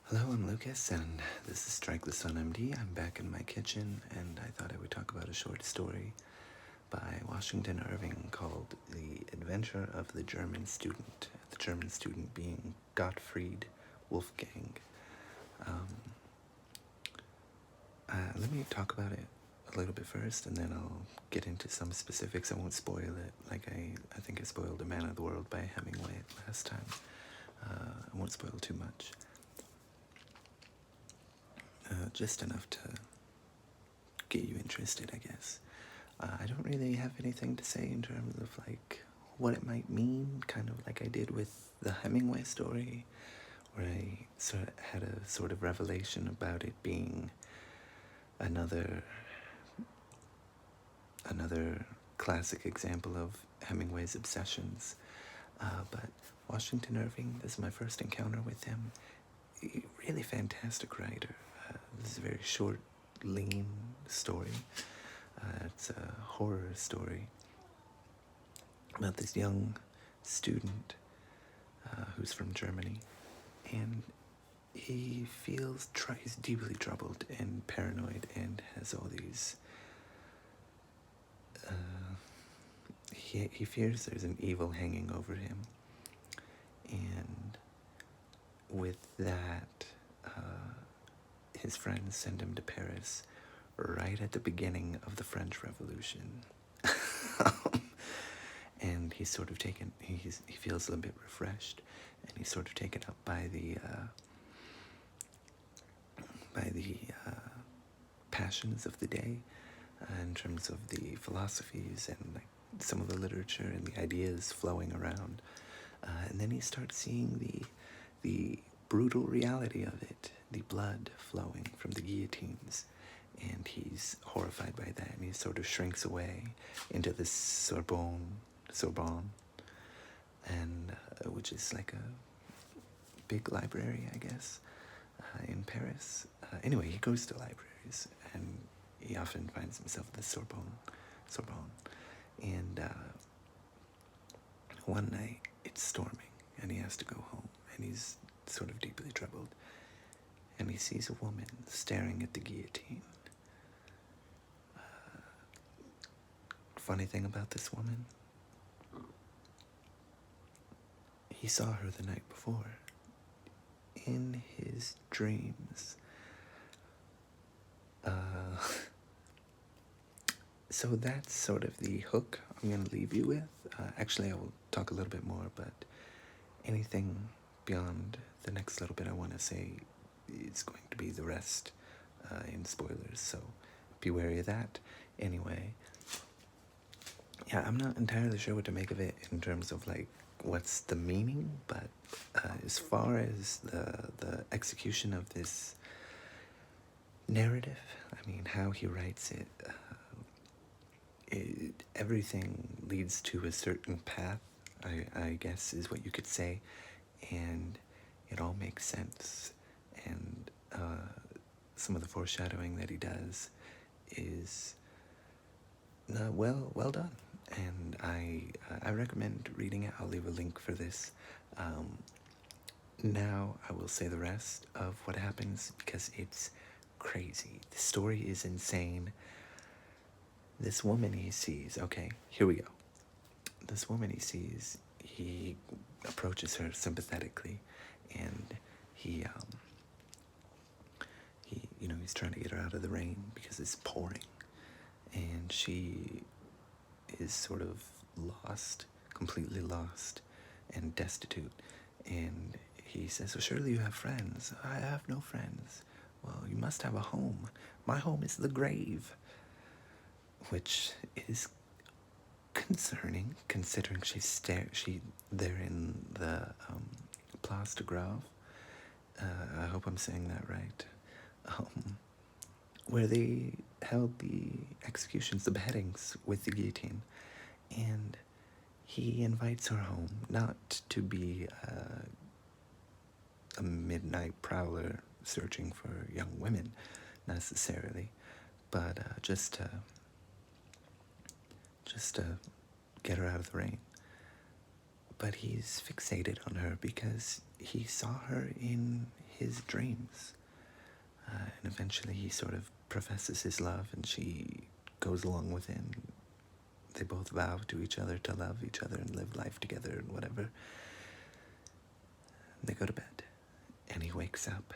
Hello, I'm Lucas, and this is Strike the Sun MD. I'm back in my kitchen, and I thought I would talk about a short story by Washington Irving called The Adventure of the German Student. The German student being Gottfried Wolfgang. Um, Let me talk about it a little bit first, and then I'll get into some specifics. I won't spoil it, like I think I spoiled A Man of the World by Hemingway last time. I won't spoil too much. Just enough to get you interested, I guess. I don't really have anything to say in terms of like what it might mean, kind of like I did with the Hemingway story, where I had a sort of revelation about it being another classic example of Hemingway's obsessions. But Washington Irving, this is my first encounter with him. Really fantastic writer. This is a very short, lean story. It's a horror story about this young student who's from Germany, and he's deeply troubled and paranoid, and has all these. He fears there's an evil hanging over him, and with that, his friends send him to Paris right at the beginning of the French Revolution. And he's sort of taken, he feels a little bit refreshed, and he's sort of taken up by the passions of the day, in terms of the philosophies and like some of the literature and the ideas flowing around. And then he starts seeing the brutal reality of it, the blood flowing from the guillotines, and he's horrified by that, and he sort of shrinks away into the Sorbonne, and which is like a big library, I guess, in Paris. Anyway, he goes to libraries, and he often finds himself at the Sorbonne, and one night it's storming, and he has to go home, and he's sort of deeply troubled, and he sees a woman staring at the guillotine. Funny thing about this woman, he saw her the night before in his dreams. So that's sort of the hook I'm going to leave you with. Actually, I will talk a little bit more, but anything beyond the next little bit I want to say is going to be the rest in spoilers, so be wary of that. Anyway, yeah, I'm not entirely sure what to make of it in terms of like what's the meaning, but as far as the execution of this narrative, I mean, how he writes it, everything leads to a certain path, I guess is what you could say, and it all makes sense, and some of the foreshadowing that he does is well done, and I recommend reading it. I'll leave a link for this. Now I will say the rest of what happens, because it's crazy. The story is insane. This woman he sees, okay, here we go. This woman he sees, he approaches her sympathetically, and he's trying to get her out of the rain because it's pouring, and she is sort of lost, completely lost and destitute, and he says, "So surely you have friends." "I have no friends." "Well, you must have a home." "My home is the grave," which is concerning, considering she's there in the Place de Grave. I hope I'm saying that right. Where they held the executions, the beheadings with the guillotine, and he invites her home, not to be a midnight prowler searching for young women, necessarily, but just to get her out of the rain. But he's fixated on her because he saw her in his dreams. And eventually he sort of professes his love, and she goes along with him. They both vow to each other to love each other and live life together and whatever. They go to bed, and he wakes up,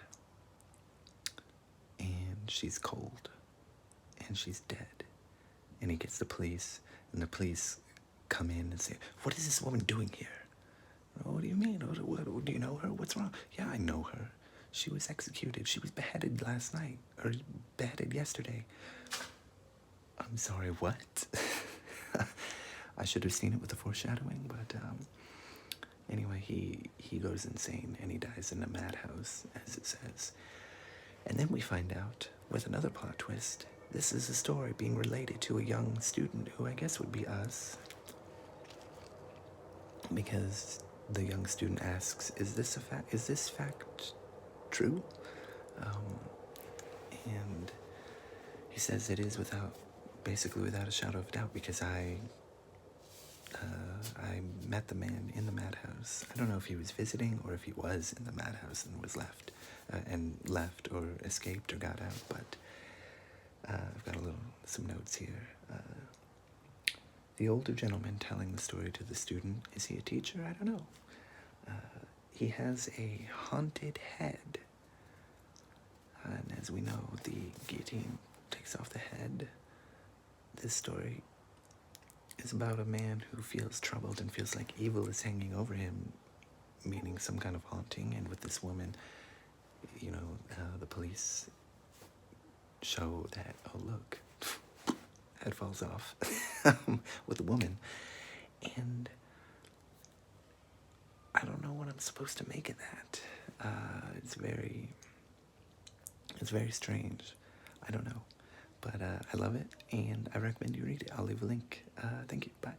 and she's cold, and she's dead. And he gets the police, and the police come in and say, "What is this woman doing here?" "Oh, what do you mean? What, do you know her? What's wrong?" "Yeah, I know her. She was executed. She was beheaded last night, or beheaded yesterday." "I'm sorry, what?" I should have seen it with the foreshadowing, but anyway, he goes insane, and he dies in a madhouse, as it says. And then we find out, with another plot twist, this is a story being related to a young student who I guess would be us. Because the young student asks, is this fact true? And he says it is basically without a shadow of doubt, because I met the man in the madhouse. I don't know if he was visiting or if he was in the madhouse and was left or escaped or got out, but I've got some notes here. The older gentleman telling the story to the student, is he a teacher? I don't know. He has a haunted head. And as we know, the guillotine takes off the head. This story is about a man who feels troubled and feels like evil is hanging over him, meaning some kind of haunting. And with this woman, the police show that, oh look, head falls off with the woman. And I don't know what I'm supposed to make of that. It's very strange. I don't know. But I love it, and I recommend you read it. I'll leave a link. Thank you. Bye.